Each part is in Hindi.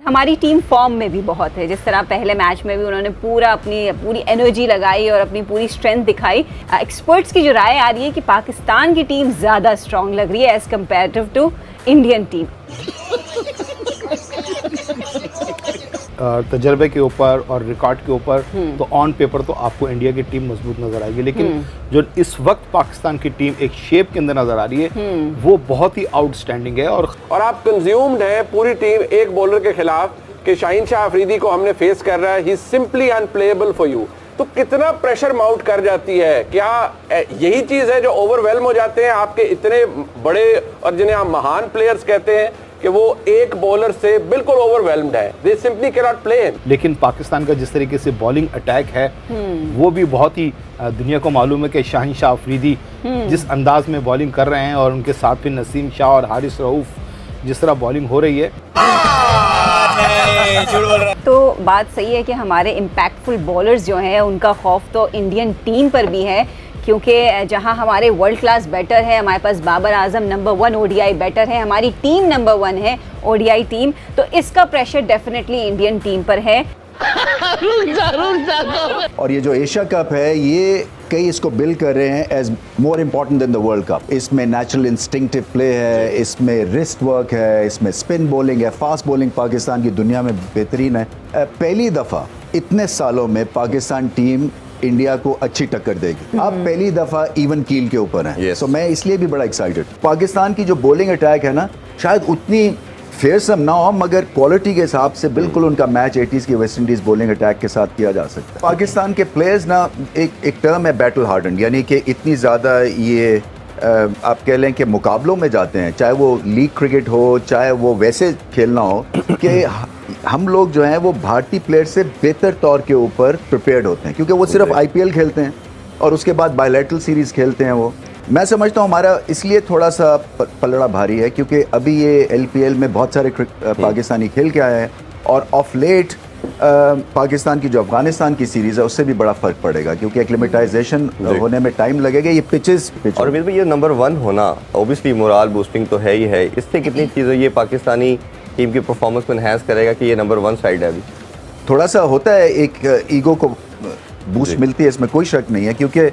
हमारी टीम फॉर्म में भी बहुत है, जिस तरह पहले मैच में भी उन्होंने पूरी एनर्जी लगाई और अपनी पूरी स्ट्रेंथ दिखाई। एक्सपर्ट्स की जो राय आ रही है कि पाकिस्तान की टीम ज़्यादा स्ट्रॉन्ग लग रही है as comparative to Indian team. तजर्बे के ऊपर और रिकॉर्ड के ऊपर तो ऑन पेपर तो आपको इंडिया की टीम मजबूत नजर आएगी, लेकिन जो इस वक्त पाकिस्तान की टीम एक शेप के अंदर नजर आ रही है वो बहुत ही आउटस्टैंडिंग है। और आप कंज्यूम्ड है पूरी टीम एक बॉलर के खिलाफ कि शाहीन शाह अफरीदी को हमने फेस कर रहा है, ही सिंपली अनप्लेएबल फॉर यू। तो कितना प्रेशर माउंट कर जाती है, क्या यही चीज है जो ओवरवेल्म हो जाते हैं आपके इतने बड़े और जिन्हें आप महान प्लेयर्स कहते हैं कि वो एक बॉलर से बिल्कुल ओवरवेल्म्ड है, दे simply can not play him. लेकिन पाकिस्तान का जिस तरीके से बॉलिंग अटैक है वो भी बहुत ही दुनिया को मालूम है कि शाहीन शाह अफरीदी जिस अंदाज में बॉलिंग कर रहे हैं और उनके साथ फिर नसीम शाह और हारिस रऊफ जिस तरह बॉलिंग हो रही है। तो बात सही है कि हमारे इम्पैक्टफुल बॉलर्स जो हैं उनका खौफ तो इंडियन टीम पर भी है, क्योंकि जहां हमारे वर्ल्ड क्लास बैटर है, हमारे पास Babar Azam number 1 ODI batter है, हमारी टीम नंबर 1 है ओडीआई टीम, तो इसका प्रेशर डेफिनेटली इंडियन टीम पर है। और ये जो एशिया कप है ये कई इसको बिल्ड कर रहे हैं as more important than the world cup. इसमें नेचुरल इंस्टिंक्टिव प्ले है, इसमें रिस्ट वर्क है, इसमें स्पिन बॉलिंग है, फास्ट बॉलिंग पाकिस्तान की दुनिया में बेहतरीन है। पहली दफ़ा इतने सालों में पाकिस्तान टीम इंडिया को अच्छी टक्कर देगी। अब पहली दफ़ा इवन कील के ऊपर है, तो मैं इसलिए भी बड़ा एक्साइटेड। पाकिस्तान की जो बॉलिंग अटैक है ना शायद उतनी फेयरसम ना हो, मगर क्वालिटी के हिसाब से बिल्कुल उनका मैच 80s की वेस्ट इंडीज बॉलिंग अटैक के साथ किया जा सकता है। पाकिस्तान के प्लेयर्स ना एक टर्म है बैटल हार्डन, यानी कि इतनी ज़्यादा ये आप कह लें कि मुकाबलों में जाते हैं, चाहे वो लीग क्रिकेट हो चाहे वो वैसे खेलना हो, कि हम लोग जो हैं वो भारतीय प्लेयर से बेहतर तौर के ऊपर प्रिपेयर्ड होते हैं, क्योंकि वो सिर्फ IPL खेलते हैं और उसके बाद बायलैटरल सीरीज़ खेलते हैं। वो मैं समझता हूँ हमारा इसलिए थोड़ा सा पलड़ा भारी है क्योंकि अभी ये LPL में बहुत सारे पाकिस्तानी खेल के आए हैं और ऑफ लेट पाकिस्तान की जो अफगानिस्तान की सीरीज़ है उससे भी बड़ा फ़र्क पड़ेगा, क्योंकि एक्लिमेटाइजेशन होने में टाइम लगेगा। ये पिचेस और अमित भाई ये नंबर 1 होना ऑब्वियसली मोरल बूस्टिंग तो है ही है, इससे कितनी चीज़ें ये पाकिस्तानी टीम की परफॉर्मेंस को एनहांस करेगा कि ये नंबर 1 साइड है। अभी थोड़ा सा होता है, एक ईगो को बूस्ट मिलती है, इसमें कोई शक नहीं है, क्योंकि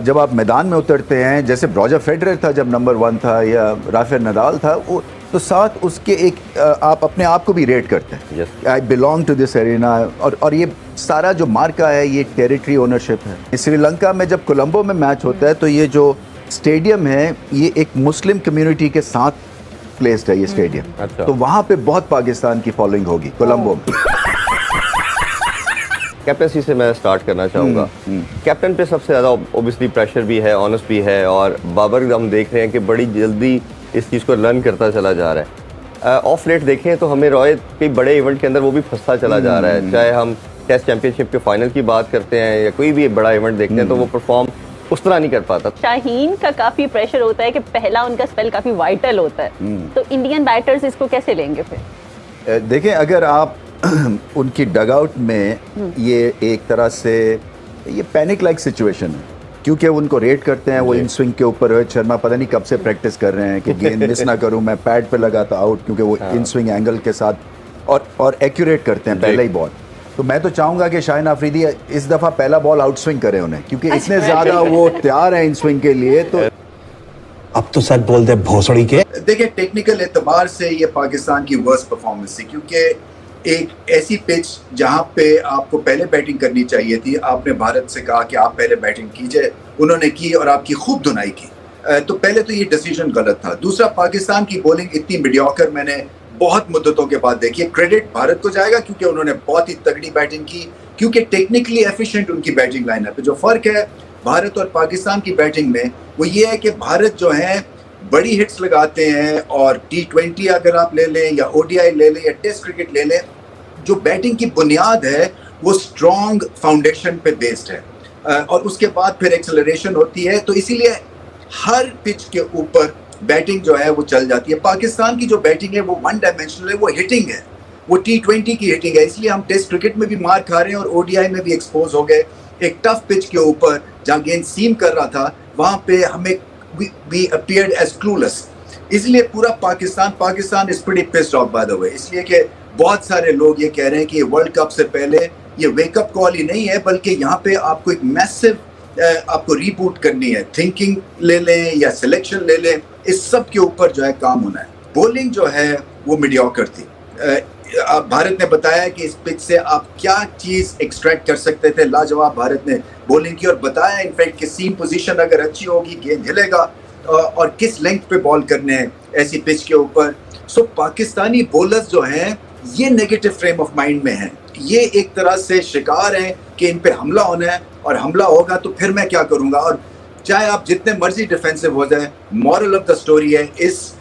जब आप मैदान में उतरते हैं, जैसे रॉजर फेडरर था जब नंबर 1 था या राफेल नडाल था, वो तो साथ उसके एक आप अपने आप को भी रेट करते हैं, I belong to this arena. और ये सारा जो मार्का है ये टेरिटरी ओनरशिप है। श्रीलंका में जब कोलंबो में मैच होता है तो ये जो स्टेडियम है ये एक मुस्लिम कम्युनिटी के साथ प्लेस्ड है ये स्टेडियम, तो वहाँ पे बहुत पाकिस्तान की फॉलोइंग होगी कोलंबो में। कैप्टनसी से मैं स्टार्ट करना चाहूँगा। कैप्टन पे सबसे ज़्यादा ऑब्वियसली प्रेशर भी है, ऑनर्स भी है, और बाबर हम देख रहे हैं कि बड़ी जल्दी इस चीज़ को लर्न करता चला जा रहा है। ऑफ लेट देखें तो हमें रॉयत के बड़े इवेंट के अंदर वो भी फंसता चला जा रहा है, चाहे हम टेस्ट चैंपियनशिप के फाइनल की बात करते हैं या कोई भी बड़ा इवेंट देखते हैं तो वो परफॉर्म उस तरह नहीं कर पाता। शाहीन का काफ़ी प्रेशर होता है कि पहला उनका स्पेल काफ़ी वाइटल होता है, तो इंडियन बैटर्स इसको कैसे लेंगे फिर? देखें, अगर आप उनकी डगआउट में ये एक तरह से ये पैनिक लाइक सिचुएशन है, क्योंकि उनको रेट करते हैं, वो इन स्विंग के ऊपर रोहित शर्मा पता नहीं कब से प्रैक्टिस कर रहे हैं कि गेंद मिस ना करूं, मैं पैड पे लगाता आउट, क्योंकि वो इन स्विंग एंगल के साथ और एक्यूरेट करते हैं पहला ही बॉल। तो मैं तो चाहूंगा कि शाहीन अफरीदी इस दफ़ा पहला बॉल आउट स्विंग करे उन्हें, क्योंकि इतने ज़्यादा वो तैयार हैं इन स्विंग के लिए। तो अब तो सच बोल दे भोसड़ी के। देखिए, टेक्निकल एतबार से ये पाकिस्तान की वर्स्ट परफॉर्मेंस थी, क्योंकि एक ऐसी पिच जहां पे आपको पहले बैटिंग करनी चाहिए थी, आपने भारत से कहा कि आप पहले बैटिंग कीजिए, उन्होंने की और आपकी खूब धुनाई की। तो पहले तो ये डिसीजन गलत था। दूसरा, पाकिस्तान की बॉलिंग इतनी मीडियोकर मैंने बहुत मुद्दतों के बाद देखी है। क्रेडिट भारत को जाएगा क्योंकि उन्होंने बहुत ही तगड़ी बैटिंग की, क्योंकि टेक्निकली एफिशिएंट उनकी बैटिंग लाइनअप है। जो फ़र्क है भारत और पाकिस्तान की बैटिंग में वो ये है कि भारत जो है बड़ी हिट्स लगाते हैं, और T20 अगर आप ले लें या ODI ले लें या टेस्ट क्रिकेट ले लें, जो बैटिंग की बुनियाद है वो स्ट्रॉन्ग फाउंडेशन पे बेस्ड है, और उसके बाद फिर एक्सेलरेशन होती है। तो इसीलिए हर पिच के ऊपर बैटिंग जो है वो चल जाती है। पाकिस्तान की जो बैटिंग है वो वन डायमेंशनल है, वो हिटिंग है, वो T20 की हिटिंग है। इसलिए हम टेस्ट क्रिकेट में भी मार खा रहे हैं और ODI में भी एक्सपोज हो गए। एक टफ पिच के ऊपर जहाँ गेंद सीम कर रहा था वहाँ पे हमें we appeared as clueless। इसलिए पूरा Pakistan is pretty pissed off by the way, इसलिए कि बहुत सारे लोग ये कह रहे हैं कि ये वर्ल्ड कप से पहले ये वेकअप कॉल ही नहीं है, बल्कि यहाँ पे आपको एक मैसिव आपको रीबूट करनी है। थिंकिंग ले लें या सिलेक्शन ले लें, इस सब के ऊपर जो है काम होना है। बॉलिंग जो है वो मीडियोकर थी। भारत ने बताया कि इस पिच से आप क्या चीज़ एक्सट्रैक्ट कर सकते थे, लाजवाब भारत ने बॉलिंग की और बताया इनफैक्ट कि सीम पोजीशन अगर अच्छी होगी गेंद हिलेगा और किस लेंथ पे बॉल करने हैं ऐसी पिच के ऊपर। सो पाकिस्तानी बॉलर्स जो हैं ये नेगेटिव फ्रेम ऑफ माइंड में हैं, ये एक तरह से शिकार हैं कि इन पे हमला होना है और हमला होगा तो फिर मैं क्या करूँगा। और चाहे आप जितने मर्जी डिफेंसिव हो जाए, मॉरल ऑफ द स्टोरी है इस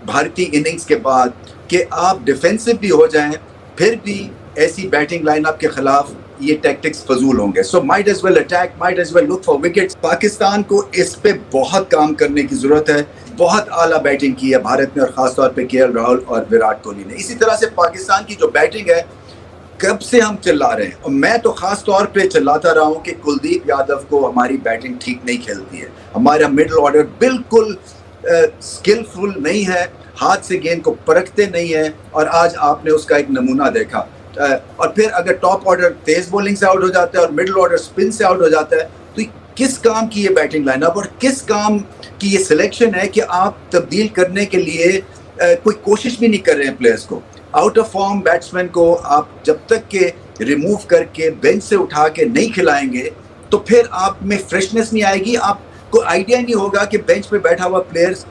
भारतीय इनिंग्स के बाद कि आप डिफेंसिव भी हो जाएं फिर भी ऐसी बैटिंग लाइनअप के खिलाफ ये टैक्टिक्स फजूल होंगे। So might as well attack, might as well look for wickets. Pakistan को इस पे बहुत काम करने की जरूरत है। बहुत आला बैटिंग की है भारत ने और खासतौर पे केएल राहुल और विराट कोहली ने। इसी तरह से पाकिस्तान की जो बैटिंग है, कब से हम चिल्ला रहे हैं और मैं तो खास तौर पे चिल्लाता रहा हूँ कि कुलदीप यादव को हमारी बैटिंग ठीक नहीं खेलती है। हमारा मिडिल ऑर्डर बिल्कुल स्किलफुल नहीं है, हाथ से गेंद को परखते नहीं है और आज आपने उसका एक नमूना देखा। और फिर अगर टॉप ऑर्डर तेज बॉलिंग से आउट हो जाता है और मिडिल ऑर्डर स्पिन से आउट हो जाता है तो किस काम की ये बैटिंग लाइनअप और किस काम की ये सिलेक्शन है कि आप तब्दील करने के लिए कोई कोशिश भी नहीं कर रहे हैं प्लेयर्स को। आउट ऑफ फॉर्म बैट्समैन को आप जब तक के रिमूव करके बेंच से उठा के नहीं खिलाएंगे तो फिर आप में फ्रेशनेस नहीं आएगी। आपको आइडिया नहीं होगा कि बेंच पे बैठा हुआ प्लेयर्स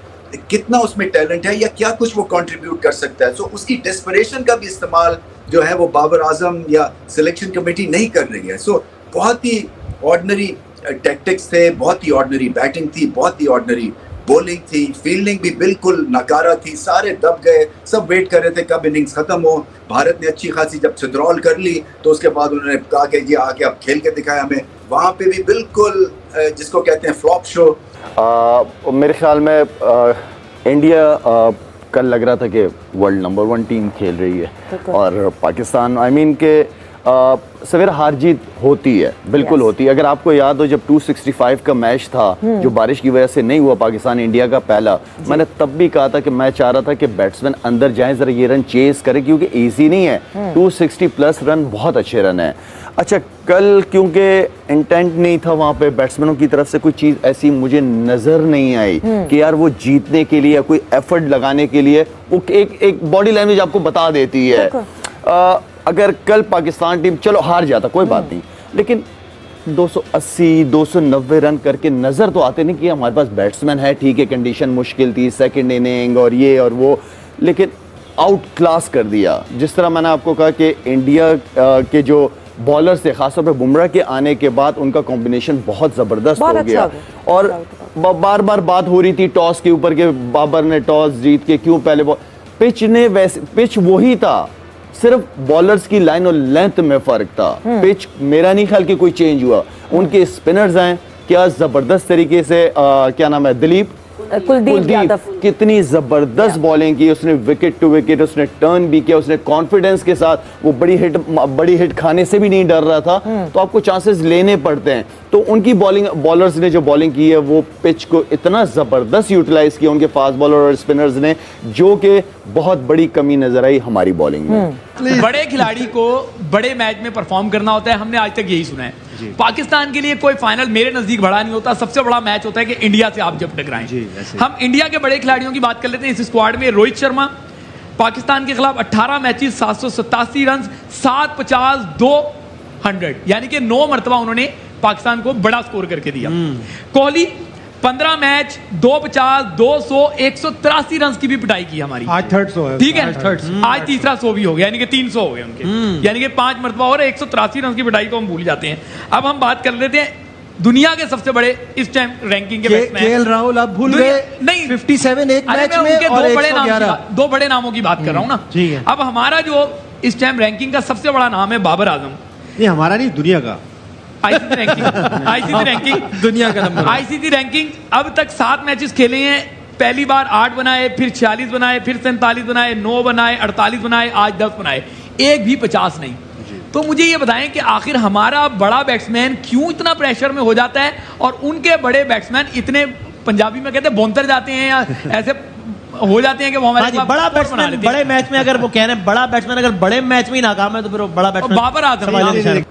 कितना उसमें टैलेंट है या क्या कुछ वो कंट्रीब्यूट कर सकता है। सो उसकी डेस्परेशन का भी इस्तेमाल जो है वो बाबर आजम या सिलेक्शन कमेटी नहीं कर रही है। सो बहुत ही ऑर्डिनरी टैक्टिक्स थे, बहुत ही ऑर्डिनरी बैटिंग थी, बहुत ही ऑर्डिनरी बॉलिंग थी, फील्डिंग भी बिल्कुल नकारा थी। सारे दब गए, सब वेट कर रहे थे कब इनिंग्स खत्म हो। भारत ने अच्छी खासी जब विड्रॉल कर ली तो उसके बाद उन्होंने कहा कि जी आके अब खेल के दिखाया हमें। वहाँ पे भी बिल्कुल जिसको कहते हैं फ्लॉप शो। मेरे ख्याल में इंडिया कल लग रहा था कि वर्ल्ड नंबर 1 टीम खेल रही है और पाकिस्तान के सवेरा हार जीत होती है, बिल्कुल होती है। अगर आपको याद हो जब 265 का मैच था जो बारिश की वजह से नहीं हुआ पाकिस्तान इंडिया का पहला, मैंने तब भी कहा था कि मैं चाह रहा था कि बैट्समैन अंदर जाएं, जरा ये रन चेस करें क्योंकि इजी नहीं है। 260 प्लस रन बहुत अच्छे रन है। अच्छा, कल क्योंकि इंटेंट नहीं था वहां पे बैट्समैनों की तरफ से कोई चीज ऐसी मुझे नजर नहीं आई कि यार वो जीतने के लिए कोई एफर्ट लगाने के लिए वो एक बॉडी लैंग्वेज आपको बता देती है। अगर कल पाकिस्तान टीम चलो हार जाता कोई बात नहीं, लेकिन 280 290 रन करके नजर तो आते नहीं कि हमारे पास बैट्समैन है। ठीक है, कंडीशन मुश्किल थी, सेकंड इनिंग और ये और वो, लेकिन आउट क्लास कर दिया। जिस तरह मैंने आपको कहा कि इंडिया के जो बॉलर्स थे, खासतौर पे बुमराह के आने के बाद उनका कॉम्बिनेशन बहुत जबरदस्त हो गया। और बार बार बात हो रही थी टॉस के ऊपर के बाबर ने टॉस जीत के क्यों पहले बॉल। पिच वही था, सिर्फ बॉलर्स की लाइन और लेंथ में फर्क था। पिच मेरा नहीं ख्याल कि कोई चेंज हुआ। उनके स्पिनर्स हैं क्या जबरदस्त तरीके से क्या नाम है कुलदीप यादव, कितनी जबरदस्त बॉलिंग की उसने, विकेट टू विकेट उसने टर्न भी किया, उसने कॉन्फिडेंस के साथ वो बड़ी हिट खाने से भी नहीं डर रहा था। तो आपको चांसेस लेने पड़ते हैं। तो उनकी बॉलर्स ने जो बॉलिंग की है वो पिच को इतना जबरदस्त यूटिलाइज किया उनके फास्ट बॉलर और स्पिनर्स ने, जो कि बहुत बड़ी कमी नजर आई हमारी बॉलिंग में। बड़े खिलाड़ी को बड़े मैच में परफॉर्म करना होता है, हमने आज तक यही सुना है। पाकिस्तान के लिए कोई फाइनल मेरे नजदीक बड़ा नहीं होता, सबसे बड़ा मैच होता है कि इंडिया से आप जब टकराएं। हम इंडिया के बड़े खिलाड़ियों की बात कर लेते हैं। इस स्क्वाड में रोहित शर्मा पाकिस्तान के खिलाफ 18 मैचेस 787 रन 750 200, यानी कि 9 मरतबा उन्होंने पाकिस्तान को बड़ा स्कोर करके दिया। कोहली 15 मैच 250 200 183 रन की भी पिटाई की हमारी। आज 300 है, ठीक है, आज तीसरा 100 भी हो गया, यानी कि 300 हो गए उनके, यानी कि 5 मरतबा और 183 रन की पिटाई को हम भूल जाते हैं। अब हम बात कर लेते हैं दुनिया के सबसे बड़े इस टाइम रैंकिंग के बैट्समैन केएल राहुल। आप भूल गए नहीं 57 एक मैच में और 111। दो बड़े नामों की बात कर रहा हूं ना। अब हमारा जो इस टाइम रैंकिंग का सबसे बड़ा नाम है बाबर आजम। नहीं, हमारा नहीं, दुनिया का। आईसीसी रैंकिंग दुनिया का नंबर। आईसीसी रैंकिंग अब तक 7 मैचेस खेले हैं, पहली बार 8 बनाए, फिर 46 बनाए, फिर 47 बनाए, 9 बनाए, 48 बनाए, आज 10 बनाए, एक भी 50 नहीं। तो मुझे ये बताएं कि आखिर हमारा बड़ा बैट्समैन क्यों इतना प्रेशर में हो जाता है और उनके बड़े बैट्समैन इतने, पंजाबी में कहते हैं बोंतर जाते हैं या ऐसे हो जाते हैं कि वो हाँ हमारे जी, पास बड़ा स्कोर बना बैट्समैन लेते हैं। बड़े मैच में अगर वो कह रहे हैं बड़ा बैट्समैन अगर बड़े मैच में ही नाकाम है तो फिर वो बड़ा बैट्समैन बाबर आजम संभालने की